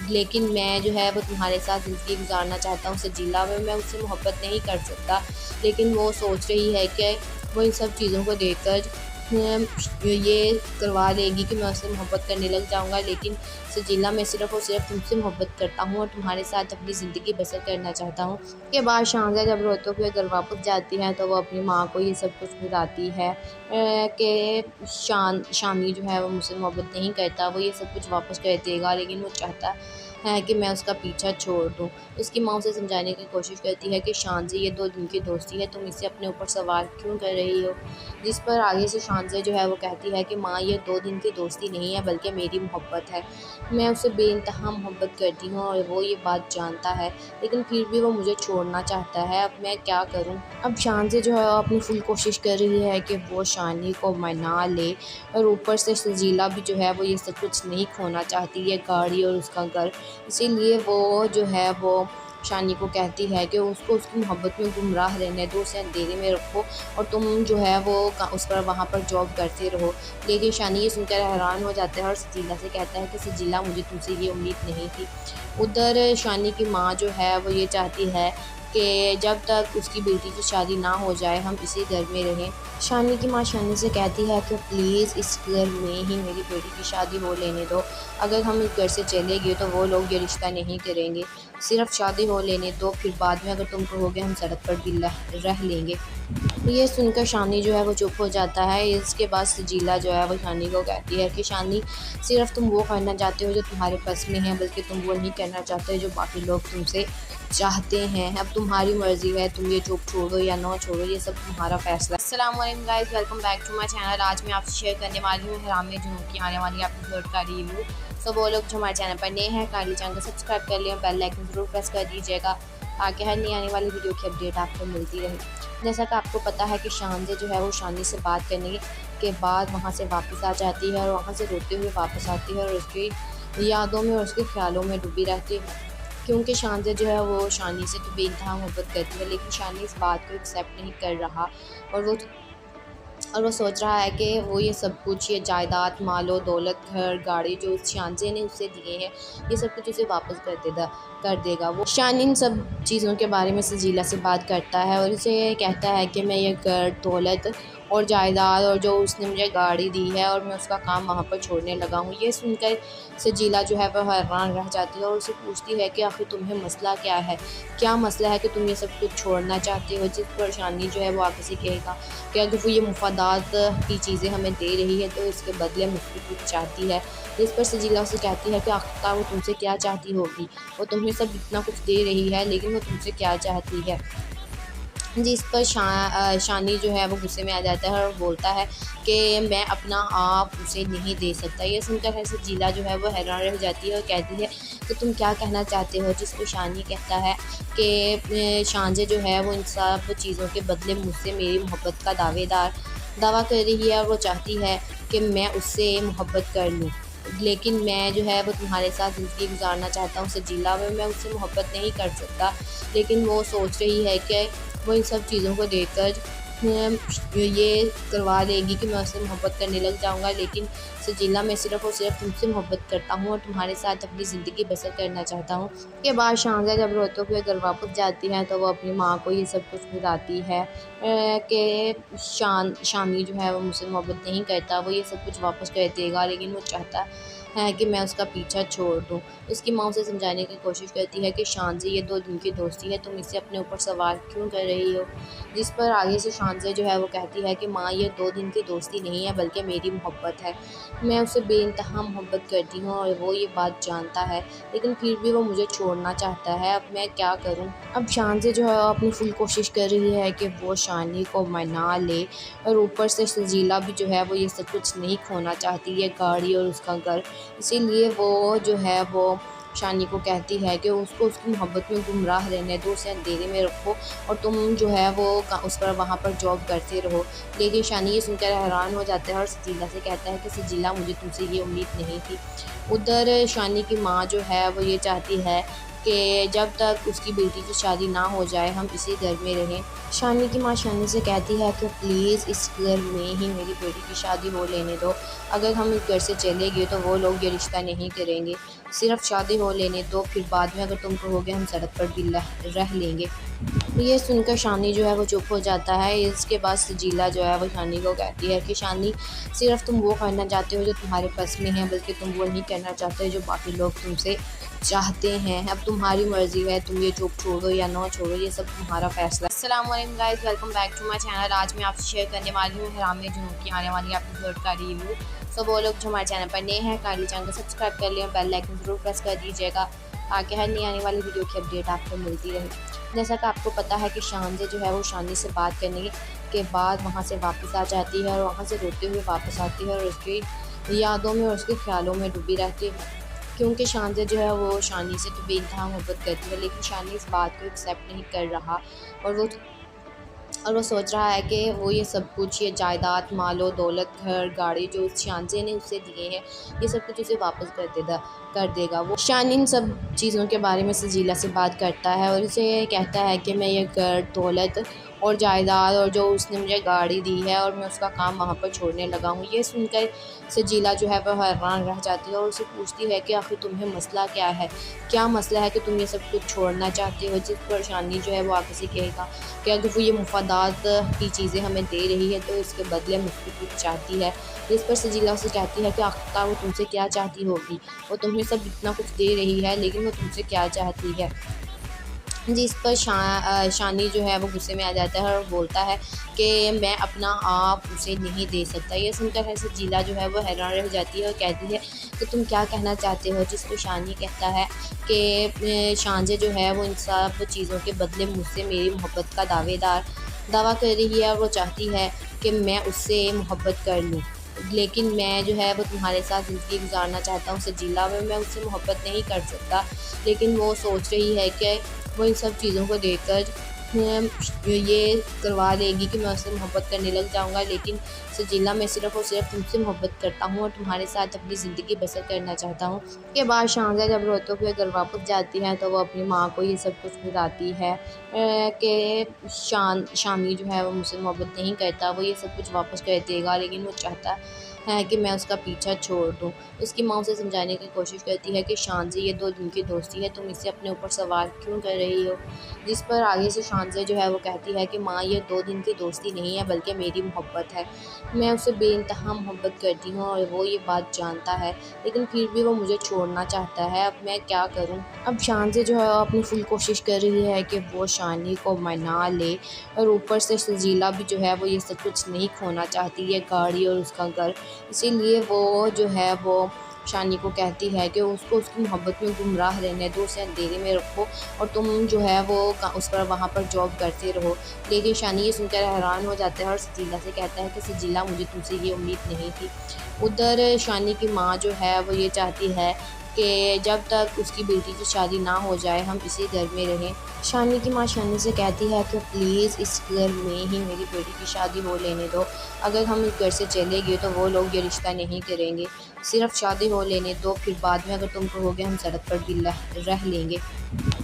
लेकिन मैं जो है वो तुम्हारे साथ ज़िंदगी गुजारना चाहता हूँ सजीला। मैं उससे मोहब्बत नहीं कर सकता, लेकिन वो सोच रही है कि वो इन सब चीज़ों को देखकर ये करवा लेगी कि मैं उससे मोहब्बत करने लग जाऊंगा। लेकिन सजीला, मैं सिर्फ़ और सिर्फ तुमसे मोहब्बत करता हूँ और तुम्हारे साथ अपनी ज़िंदगी बसर करना चाहता हूँ। के बाद शानज़े जब रोते हुए घर वापस जाती है तो वो अपनी माँ को ये सब कुछ बताती है कि शानी जो है वो मुझसे मोहब्बत नहीं करता, वो ये सब कुछ वापस कर देगा, लेकिन वो चाहता है कि मैं उसका पीछा छोड़ दूँ। उसकी माँ उसे समझाने की कोशिश करती है कि शानज़े, ये 2 दिन की दोस्ती है, तुम इसे अपने ऊपर सवार क्यों कर रही हो? जिस पर आगे से शानज़े जो है वो कहती है कि माँ, ये 2 दिन की दोस्ती नहीं है बल्कि मेरी मोहब्बत है। मैं उससे बेइंतहा मोहब्बत करती हूँ और वो ये बात जानता है, लेकिन फिर भी वो मुझे छोड़ना चाहता है। अब मैं क्या करूँ? अब शानज़े जो है अपनी फुल कोशिश कर रही है कि वो शानी को मना ले, और ऊपर से सजीला भी जो है वो ये सब कुछ नहीं खोना चाहती, ये गाड़ी और उसका घर। इसीलिए वो जो है वो शानी को कहती है कि उसको उसकी मोहब्बत में गुमराह रहने दो, उसे अंधेरे में रखो और तुम जो है वो उस पर वहाँ पर जॉब करते रहो। लेकिन शानी ये सुनकर हैरान हो जाता है और सजीला से कहता है कि सजीला, मुझे तुमसे ये उम्मीद नहीं थी। उधर शानी की माँ जो है वो ये चाहती है कि जब तक उसकी बेटी की शादी ना हो जाए हम इसी घर में रहें। शानी की माँ शानी से कहती है कि प्लीज़ इस घर में ही मेरी बेटी की शादी हो लेने दो। अगर हम इस घर से चले गए तो वो लोग ये रिश्ता नहीं करेंगे। सिर्फ शादी हो लेने दो, फिर बाद में अगर तुम कहोगे हम सड़क पर भी रह लेंगे। ये सुनकर शानी जो है वो चुप हो जाता है। इसके बाद सजीला जो है वो शानी को कहती है कि शानी, सिर्फ तुम वो करना चाहते हो जो तुम्हारे पास में है, बल्कि तुम वो नहीं करना चाहते जो बाकी लोग तुमसे चाहते हैं। अब तुम्हारी मर्ज़ी है, तुम ये जॉब छोड़ो या ना छोड़ो, ये सब तुम्हारा फैसला। अस्सलाम वालेकुम guys, welcome back to my channel. आज मैं आपसे शेयर करने वाली हूँ हराम जुनून की आने वाली एपिसोड का रिव्यू। सो वो लोग जो हमारे चैनल पर नए हैं, काइंडली चैनल को सब्सक्राइब कर लें, बेल आइकन ज़रूर प्रेस कर दीजिएगा ताकि हर नई आने वाली वीडियो की अपडेट आपको मिलती रहे। जैसा कि आपको पता है कि शानज़ जो है वो शानी से बात करने के बाद वहाँ से वापस आ जाती है और वहाँ से रोते हुए वापस आती है और उसकी यादों में और उसके ख़्यालों में डूबी रहती है। क्योंकि शानज़ जो है वो शानी से तो बेइंतहा मोहब्बत करती है, लेकिन शानी इस बात को एक्सेप्ट नहीं कर रहा और वो सोच रहा है कि वो ये सब कुछ, ये जायदाद, मालो दौलत, घर, गाड़ी जो शानज़े ने उसे दिए हैं, ये सब कुछ उसे वापस कर देगा। वो शान इन सब चीज़ों के बारे में सजीला से बात करता है और उसे कहता है कि मैं ये घर, दौलत और जायदाद और जो उसने मुझे गाड़ी दी है और मैं उसका काम वहाँ पर छोड़ने लगा हूँ। ये सुनकर सजीला जो है वह हैरान रह जाती है और उसे पूछती है कि आखिर तुम्हें मसला क्या है? क्या मसला है कि तुम ये सब कुछ छोड़ना चाहते हो? जिस पर शानी जो है वो आगे से कहेगा कि अगर वो ये मुफादात की चीज़ें हमें दे रही है तो इसके बदले मुझसे कुछ चाहती है। जिस पर सजीला उसे कहती है कि आखिरकार वो तुमसे क्या चाहती होगी? वो तुम्हें सब इतना कुछ दे रही है, लेकिन वो तुमसे क्या चाहती है? जिस पर शानी जो है वो गुस्से में आ जाता है और बोलता है कि मैं अपना आप उसे नहीं दे सकता। ये सुनकर है सजीला जो है वो हैरान रह जाती है और कहती है कि तुम क्या कहना चाहते हो? जिस पर शानी कहता है कि शानज़े जो है वो इन सब चीज़ों के बदले मुझसे मेरी मोहब्बत का दावा कर रही है और वो चाहती है कि मैं उससे मोहब्बत कर लूँ, लेकिन मैं जो है वो तुम्हारे साथ ज़िंदगी गुजारना चाहता हूँ सजीला, में मैं उससे मोहब्बत नहीं कर सकता। लेकिन वो सोच रही है कि वो इन सब चीज़ों को देखकर ये करवा देगी कि मैं उससे मोहब्बत करने लग जाऊँगा, लेकिन सजीला मैं सिर्फ़ और सिर्फ तुमसे मोहब्बत करता हूँ और तुम्हारे साथ अपनी ज़िंदगी बसर करना चाहता हूँ। के बाद शानज़ा जब रोते हुए घर वापस जाती है तो वो अपनी माँ को ये सब कुछ बताती है कि शानी जो है वो मुझसे मोहब्बत नहीं करता, वो ये सब कुछ वापस कर देगा, लेकिन वो चाहता है कि मैं उसका पीछा छोड़ दूँ। उसकी माँ उसे समझाने की कोशिश करती है कि शानज़ी ये 2 दिन की दोस्ती है, तुम इसे अपने ऊपर सवार क्यों कर रही हो? जिस पर आगे से शानज़ा जो है वो कहती है कि माँ ये 2 दिन की दोस्ती नहीं है बल्कि मेरी मोहब्बत है। मैं उससे बेइंतहा मोहब्बत करती हूँ और वो ये बात जानता है, लेकिन फिर भी वो मुझे छोड़ना चाहता है। अब मैं क्या करूँ? अब शानज़ा जो है अपनी फुल कोशिश कर रही है कि वो शानी को मना ले और ऊपर से सजीला भी जो है वो ये सब कुछ नहीं खोना चाहती, ये गाड़ी और उसका घर। इसीलिए वो जो है वो शानी को कहती है कि उसको उसकी मोहब्बत में गुमराह रहने दो, उसे अंधेरे में रखो और तुम जो है वो उस पर वहाँ पर जॉब करते रहो। लेकिन शानी ये सुनकर हैरान हो जाता है और सजीला से कहता है कि सजीला मुझे तुमसे ये उम्मीद नहीं थी। उधर शानी की माँ जो है वो ये चाहती है कि जब तक उसकी बेटी की शादी ना हो जाए हम इसी घर में रहें। शानी की माँ शानी से कहती है कि प्लीज़ इस घर में ही मेरी बेटी की शादी हो लेने दो। अगर हम इस घर से चले गए तो वो लोग ये रिश्ता नहीं करेंगे, सिर्फ शादी हो लेने दो, फिर बाद में अगर तुम कहोगे हम सड़क पर भी रह लेंगे। ये सुनकर शानी जो है वो चुप हो जाता है। इसके बाद सजीला जो है वो शानी को कहती है कि शानी सिर्फ तुम वो करना चाहते हो जो तुम्हारे बस में है, बल्कि तुम वो नहीं करना चाहते जो बाकी लोग तुमसे चाहते हैं। अब तुम्हारी मर्ज़ी है, तुम ये जॉब छोड़ो या ना छोड़ो, ये सब तुम्हारा फैसला। अस्सलाम वालेकुम guys, welcome back to my channel. आज मैं आपसे शेयर करने वाली हूँ हराम में जुनून की आने वाली एपिसोड का रिव्यू। सो वो लोग जो हमारे चैनल पर नए हैं काइंडली चैनल को सब्सक्राइब कर लें, बेल आइकन ज़रूर प्रेस कर दीजिएगा ताकि हर नई आने वाली वीडियो की अपडेट आपको मिलती रहे। जैसा कि आपको पता है कि शानज़ा जो है वो शानी से बात करने के बाद वहाँ से वापस आ जाती है और वहाँ से रोते हुए वापस आती है और उसकी यादों में और उसके ख़्यालों में डूबी रहती है। क्योंकि शानज़ा जो है वो शानी से तो बेइंतहा मोहब्बत करती है, लेकिन शानी इस बात को एक्सेप्ट नहीं कर रहा और वो सोच रहा है कि वो ये सब कुछ, ये जायदाद, मालो दौलत, घर, गाड़ी जो शानज़े ने उसे दिए हैं, ये सब कुछ उसे वापस कर देगा। वो शान इन सब चीज़ों के बारे में सजीला से बात करता है और उसे कहता है कि मैं ये घर, दौलत और जायदाद और जो उसने मुझे गाड़ी दी है और मैं उसका काम वहाँ पर छोड़ने लगा हूँ। ये सुनकर सजीला जो है वह हैरान रह जाती है और उसे पूछती है कि आखिर तुम्हें मसला क्या है? क्या मसला है कि तुम ये सब कुछ छोड़ना चाहते हो? जिस पर शानी जो है वो आगे से कहेगा कि अगर वो ये मुफादात की चीज़ें हमें दे रही है तो इसके बदले मुझसे कुछ चाहती है। जिस पर सजीला उसे कहती है कि आखिरकार वो तुमसे क्या चाहती होगी? वो तुम्हें सब इतना कुछ दे रही है, लेकिन वो तुमसे क्या चाहती है? जिस पर शानी जो है वो गुस्से में आ जाता है और बोलता है कि मैं अपना आप उसे नहीं दे सकता। ये सुनकर है सजीला जो है वो हैरान रह जाती है और कहती है कि तुम क्या कहना चाहते हो? जिस पर शानी कहता है कि शानज़ा जो है वो इन सब चीज़ों के बदले मुझसे मेरी मोहब्बत का दावा कर रही है और वो चाहती है कि मैं उससे मोहब्बत कर लूँ, लेकिन मैं जो है वो तुम्हारे साथ ज़िंदगी गुजारना चाहता हूँ सजीला, में मैं उससे मोहब्बत नहीं कर सकता। लेकिन वो सोच रही है कि वो इन सब चीज़ों को देखकर ये करवा देगी कि मैं उससे मोहब्बत करने लग जाऊंगा। लेकिन सजीला, मैं सिर्फ़ और सिर्फ तुमसे मोहब्बत करता हूँ और तुम्हारे साथ अपनी ज़िंदगी बसर करना चाहता हूँ। के बाद शाहज़ा जब रोते हुए घर वापस जाती है तो वो अपनी माँ को ये सब कुछ बताती है कि शामी जो है वो मुझसे मोहब्बत नहीं करता, वो ये सब कुछ वापस कर देगा, लेकिन वो चाहता है कि मैं उसका पीछा छोड़ दूँ। उसकी माँ उसे समझाने की कोशिश करती है कि शांति, ये 2 दिन की दोस्ती है, तुम इसे अपने ऊपर सवार क्यों कर रही हो? जिस पर आगे से शांति जो है वो कहती है कि माँ, ये 2 दिन की दोस्ती नहीं है बल्कि मेरी मोहब्बत है। मैं उससे बेइंतहा मोहब्बत करती हूँ और वो ये बात जानता है, लेकिन फिर भी वो मुझे छोड़ना चाहता है। अब मैं क्या करूँ? अब शांति जो है वो अपनी फुल कोशिश कर रही है कि वो शानी को मना ले, और ऊपर से सजीला भी जो है वो ये सब कुछ नहीं खोना चाहती, ये गाड़ी और उसका घर। इसीलिए वो जो है वो शानी को कहती है कि उसको उसकी मोहब्बत में गुमराह रहने दो, उसे अंधेरे में रखो और तुम जो है वो उस पर वहाँ पर जॉब करते रहो। लेकिन शानी ये सुनकर हैरान हो जाता है और सजीला से कहता है कि सजीला, मुझे तुमसे ये उम्मीद नहीं थी। उधर शानी की माँ जो है वो ये चाहती है कि जब तक उसकी बेटी की शादी ना हो जाए हम इसी घर में रहें। शानी की माँ शानी से कहती है कि प्लीज़ इस घर में ही मेरी बेटी की शादी हो लेने दो। अगर हम इस घर से चले गए तो वो लोग ये रिश्ता नहीं करेंगे, सिर्फ शादी हो लेने दो, फिर बाद में अगर तुम कहोगे हम सड़क पर भी रह लेंगे।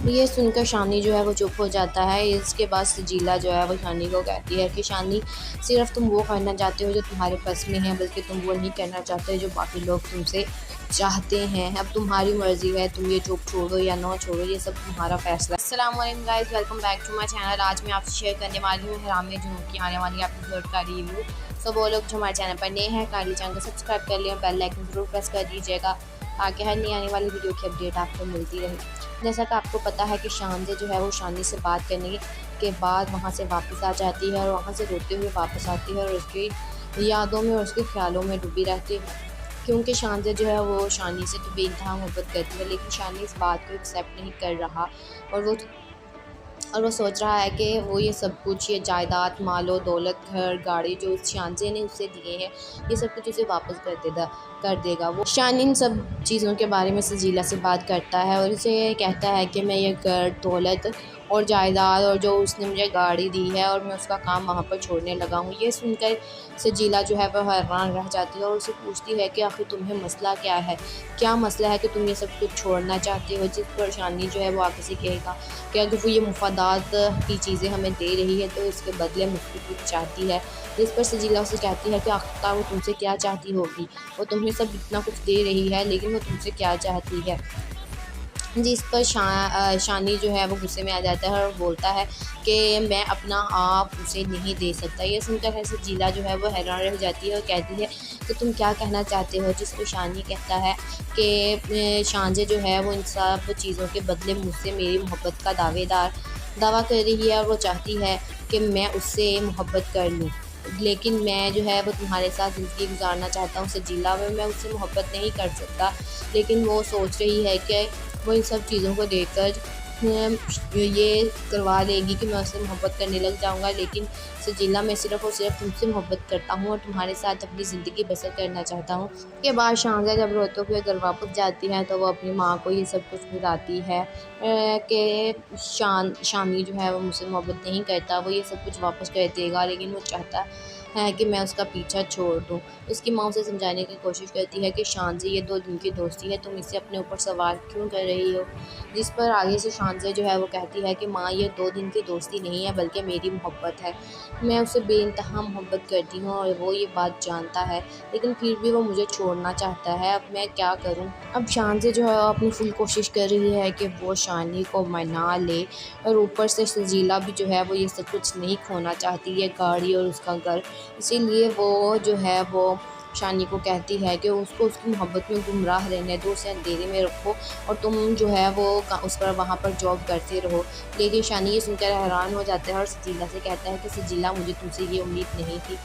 ये सुनकर शानी जो है वो चुप हो जाता है। इसके बाद सजीला जो है वो शानी को कहती है कि शानी, सिर्फ तुम वो करना चाहते हो जो तुम्हारे पास में है, बल्कि तुम वो नहीं करना चाहते जो बाकी लोग तुमसे चाहते हैं। अब तुम्हारी मर्ज़ी है, तुम ये जॉब छोड़ो या ना छोड़ो, ये सब तुम्हारा फैसला। अस्सलाम वालेकुम guys, welcome back to my channel. आज मैं आपसे शेयर करने वाली हूँ हराम में जुनून की आने वाली एपिसोड का रिव्यू। सो वो लोग जो हमारे चैनल पर नए हैं, काइंडली चैनल को सब्सक्राइब कर लिया, बेल आइकन ज़रूर प्रेस कर दीजिएगा ताकि हर नई आने वाली वीडियो की अपडेट आपको मिलती रहे। जैसा कि आपको पता है कि शांति जो है वो शानी से बात करने के बाद वहाँ से वापस आ जाती है और वहाँ से रोते हुए वापस आती है और उसकी यादों में और उसके ख्यालों में डूबी रहती है, क्योंकि शांति जो है वो शानी से तो बेइंतहा मोहब्बत करती है, लेकिन शानी इस बात को एक्सेप्ट नहीं कर रहा और वो सोच रहा है कि वो ये सब कुछ, ये जायदाद, मालो दौलत, घर, गाड़ी जो शांति ने उसे दिए हैं, ये सब कुछ उसे वापस कर देगा। वो शानी इन सब चीज़ों के बारे में सजीला से बात करता है और उसे कहता है कि मैं ये घर, दौलत और जायदाद और जो उसने मुझे गाड़ी दी है और मैं उसका काम वहाँ पर छोड़ने लगा हूँ। ये सुनकर सजीला जो है वह हैरान रह जाती है और उसे पूछती है कि आखिर तुम्हें मसला क्या है, क्या मसला है कि तुम ये सब कुछ छोड़ना चाहते हो। जिस पर शानी जो है वो आगे से कहेगा कि अगर वो ये मुफादात की चीज़ें हमें दे रही है तो इसके बदले मुझसे कुछ चाहती है। जिस पर सजीला उसे कहती है कि आखिरकार वो तुमसे क्या चाहती होगी, वो तुम्हें सब इतना कुछ दे रही है लेकिन वो तुमसे क्या चाहती है। जिस पर शानी जो है वो गुस्से में आ जाता है और बोलता है कि मैं अपना आप उसे नहीं दे सकता। ये सुनकर सजीला जो है वो हैरान रह जाती है और कहती है कि तुम क्या कहना चाहते हो। जिस पर शानी कहता है कि शांजे जो है वो इन सब चीज़ों के बदले मुझसे मेरी मोहब्बत का दावा कर रही है और वो चाहती है कि मैं उससे मोहब्बत कर लूँ, लेकिन मैं जो है वो तुम्हारे साथ ज़िंदगी गुजारना चाहता हूँ सजीला, मैं उससे मोहब्बत नहीं कर सकता। लेकिन वो सोच रही है कि वो इन सब चीज़ों को देखकर ये करवा देगी कि मैं उससे मोहब्बत करने लग जाऊंगा। लेकिन सजीला, मैं सिर्फ़ और सिर्फ तुमसे मोहब्बत करता हूँ और तुम्हारे साथ अपनी ज़िंदगी बसर करना चाहता हूँ। के बाद शाहज़ा जब रोते हुए घर वापस जाती है तो वो अपनी माँ को ये सब कुछ बताती है कि शामी जो है वो मुझसे मोहब्बत नहीं करता, वो ये सब कुछ वापस कर देगा, लेकिन वो चाहता है कि मैं उसका पीछा छोड़ दूँ। उसकी माँ उसे समझाने की कोशिश करती है कि शांति, ये 2 दिन की दोस्ती है, तुम इसे अपने ऊपर सवार क्यों कर रही हो। जिस पर आगे से शांति जो है वो कहती है कि माँ, ये 2 दिन की दोस्ती नहीं है बल्कि मेरी मोहब्बत है। मैं उससे बेइंतहा मोहब्बत करती हूँ और वो ये बात जानता है, लेकिन फिर भी वो मुझे छोड़ना चाहता है। अब मैं क्या करूँ? अब शांति जो है अपनी फुल कोशिश कर रही है कि वो शानी को मना ले, और ऊपर से सजीला भी जो है वो ये सब कुछ नहीं खोना चाहती, ये गाड़ी और उसका घर। इसीलिए वो जो है वो शानी को कहती है कि उसको उसकी मोहब्बत में गुमराह रहने दो, उसे अंधेरे में रखो और तुम जो है वो उस पर वहाँ पर जॉब करते रहो। लेकिन शानी ये सुनकर हैरान हो जाता है और सजीला से कहता है कि सजीला, मुझे तुमसे ये उम्मीद नहीं थी।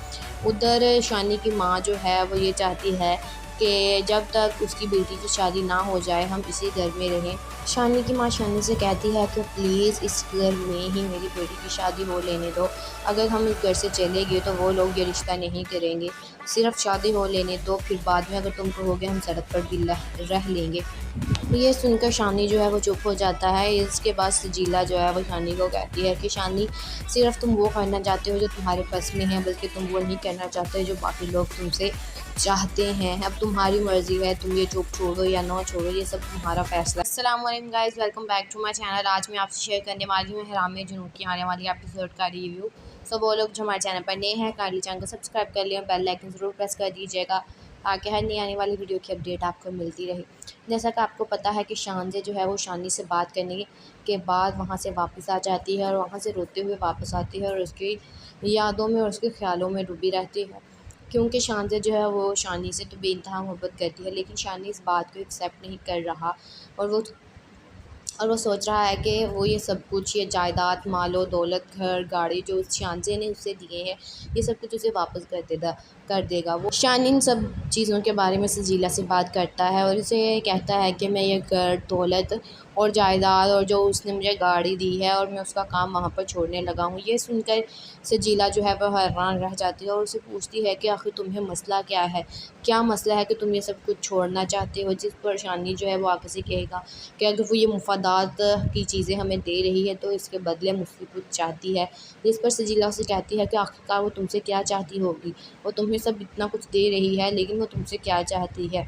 उधर शानी की माँ जो है वो ये चाहती है कि जब तक उसकी बेटी की शादी ना हो जाए हम इसी घर में रहें। शानी की माँ शानी से कहती है कि प्लीज़ इस घर में ही मेरी बेटी की शादी हो लेने दो। अगर हम इस घर से चले गए तो वो लोग ये रिश्ता नहीं करेंगे, सिर्फ शादी हो लेने दो, फिर बाद में अगर तुम कहोगे हम सड़क पर भी रह लेंगे। ये सुनकर शानी जो है वो चुप हो जाता है। इसके बाद सजीला जो है वो शानी को कहती है कि शानी, सिर्फ तुम वो करना चाहते हो जो तुम्हारे बस में है, बल्कि तुम वो नहीं करना चाहते जो बाकी लोग तुमसे चाहते हैं। अब तुम्हारी मर्ज़ी है, तुम ये जॉब छोड़ो या ना छोड़ो, ये सब तुम्हारा फैसला। अस्सलाम वालेकुम guys, welcome back to my channel. आज मैं आपसे शेयर करने वाली हूँ हराम में जुनून की आने वाली एपिसोड का रिव्यू। सो वो लोग जो हमारे चैनल पर नए हैं, काइंडली चैनल को सब्सक्राइब कर लिया, बेल आइकन ज़रूर प्रेस कर दीजिएगा ताकि हर नई आने वाली वीडियो की अपडेट आपको मिलती रहे। जैसा कि आपको पता है कि शानजे जो है वो शानी से बात करने के बाद वहाँ से वापस आ जाती है और वहाँ से रोते हुए वापस आती है और उसकी यादों में और उसके ख़्यालों में डूबी रहती है, क्योंकि शानजे जो है वो शानी से तो बेइंतहा मोहब्बत करती है, लेकिन शानी इस बात को एक्सेप्ट नहीं कर रहा और वो सोच रहा है कि वो ये सब कुछ, ये जायदाद, मालो दौलत, घर गाड़ी जो शानजे ने उसे दिए हैं, ये सब कुछ उसे वापस कर देगा। वो शान इन सब चीज़ों के बारे में सजीला से बात करता है और उसे कहता है कि मैं ये घर, दौलत और जायदाद और जो उसने मुझे गाड़ी दी है और मैं उसका काम वहाँ पर छोड़ने लगा हूँ। ये सुनकर सजीला जो है वह हैरान रह जाती है और उसे पूछती है कि आखिर तुम्हें मसला क्या है, क्या मसला है कि तुम ये सब कुछ छोड़ना चाहते हो। जिस पर शानी जो है वो आगे से कहेगा कि अगर वो ये मुफादात की चीज़ें हमें दे रही है तो इसके बदले मुझसे कुछ चाहती है। जिस पर सजीला उसे कहती है कि आखिरकार वो तुमसे क्या चाहती होगी, वो तुम्हें सब इतना कुछ दे रही है लेकिन वो तुमसे क्या चाहती है।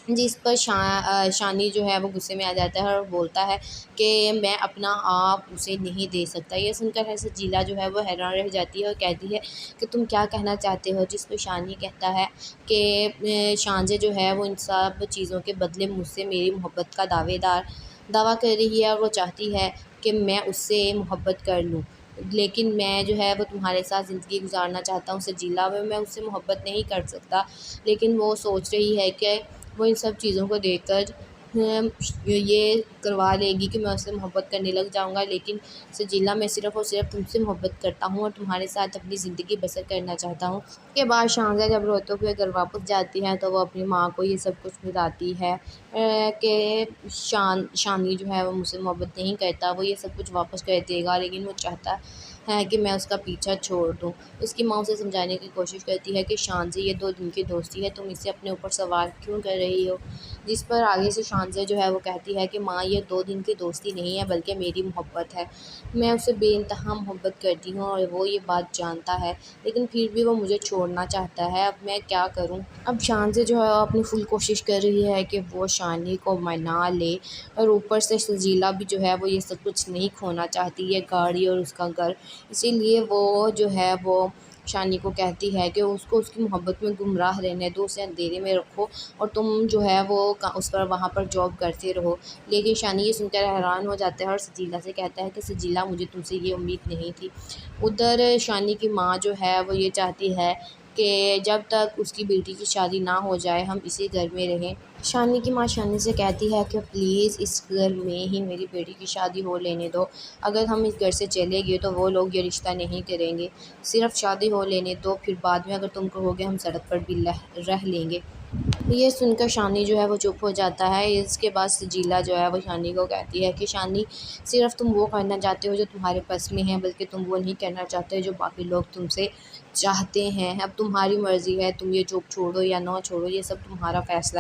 जिस पर शानी जो है वो गुस्से में आ जाता है और बोलता है कि मैं अपना आप उसे नहीं दे सकता। ये सुनकर है सजीला जो है वो हैरान रह जाती है और कहती है कि तुम क्या कहना चाहते हो। जिस पर शानी कहता है कि शानजे जो है वो इन सब चीज़ों के बदले मुझसे मेरी मोहब्बत का दावा कर रही है और वो चाहती है कि मैं उससे मोहब्बत कर लूँ, लेकिन मैं जो है वो तुम्हारे साथ ज़िंदगी गुजारना चाहता हूँ सजीला। मैं उससे मोहब्बत नहीं कर सकता, लेकिन वो सोच रही है कि वो इन सब चीज़ों को देखकर ये करवा लेगी कि मैं उससे मोहब्बत करने लग जाऊँगा, लेकिन सजीला मैं सिर्फ़ और सिर्फ तुमसे मोहब्बत करता हूँ और तुम्हारे साथ अपनी ज़िंदगी बसर करना चाहता हूँ। उसके बाद शानज़ा जब रोते हुए घर वापस जाती है तो वो अपनी माँ को ये सब कुछ बताती है कि शानी जो है वो मुझसे मोहब्बत नहीं करता, वो ये सब कुछ वापस कर देगा, लेकिन वो चाहता है कि मैं उसका पीछा छोड़ दूँ। उसकी माँ उसे समझाने की कोशिश करती है कि शानज़ा ये 2 दिन की दोस्ती है, तुम इसे अपने ऊपर सवार क्यों कर रही हो। जिस पर आगे से शानज़ा जो है वो कहती है कि माँ, ये 2 दिन की दोस्ती नहीं है बल्कि मेरी मोहब्बत है। मैं उससे बेइंतहा मोहब्बत करती हूँ और वो ये बात जानता है, लेकिन फिर भी वो मुझे छोड़ना चाहता है। अब मैं क्या करूँ। अब शानज़ा जो है अपनी फुल कोशिश कर रही है कि वो शानी को मना ले और ऊपर से सजीला भी जो है वो ये सब कुछ नहीं खोना चाहती, ये गाड़ी और उसका घर। इसीलिए वो जो है वो शानी को कहती है कि उसको उसकी मोहब्बत में गुमराह रहने दो, उसे अंधेरे में रखो और तुम जो है वो उस पर वहाँ पर जॉब करते रहो। लेकिन शानी ये सुनकर हैरान हो जाता है और सजीला से कहता है कि सजीला, मुझे तुमसे ये उम्मीद नहीं थी। उधर शानी की माँ जो है वो ये चाहती है कि जब तक उसकी बेटी की शादी ना हो जाए हम इसी घर में रहें। शानी की माँ शानी से कहती है कि प्लीज़ इस घर में ही मेरी बेटी की शादी हो लेने दो। अगर हम इस घर से चले गए तो वो लोग ये रिश्ता नहीं करेंगे। सिर्फ शादी हो लेने दो, फिर बाद में अगर तुम कहोगे हम सड़क पर भी रह लेंगे। ये सुनकर शानी जो है वो चुप हो जाता है। इसके बाद सजीला जो है वो शानी को कहती है कि शानी, सिर्फ तुम वो करना चाहते हो जो तुम्हारे बस में है, बल्कि तुम वो नहीं करना चाहते जो बाकी लोग तुमसे चाहते हैं। अब तुम्हारी मर्ज़ी है, तुम ये जॉब छोड़ो या ना छोड़ो, ये सब तुम्हारा फैसला।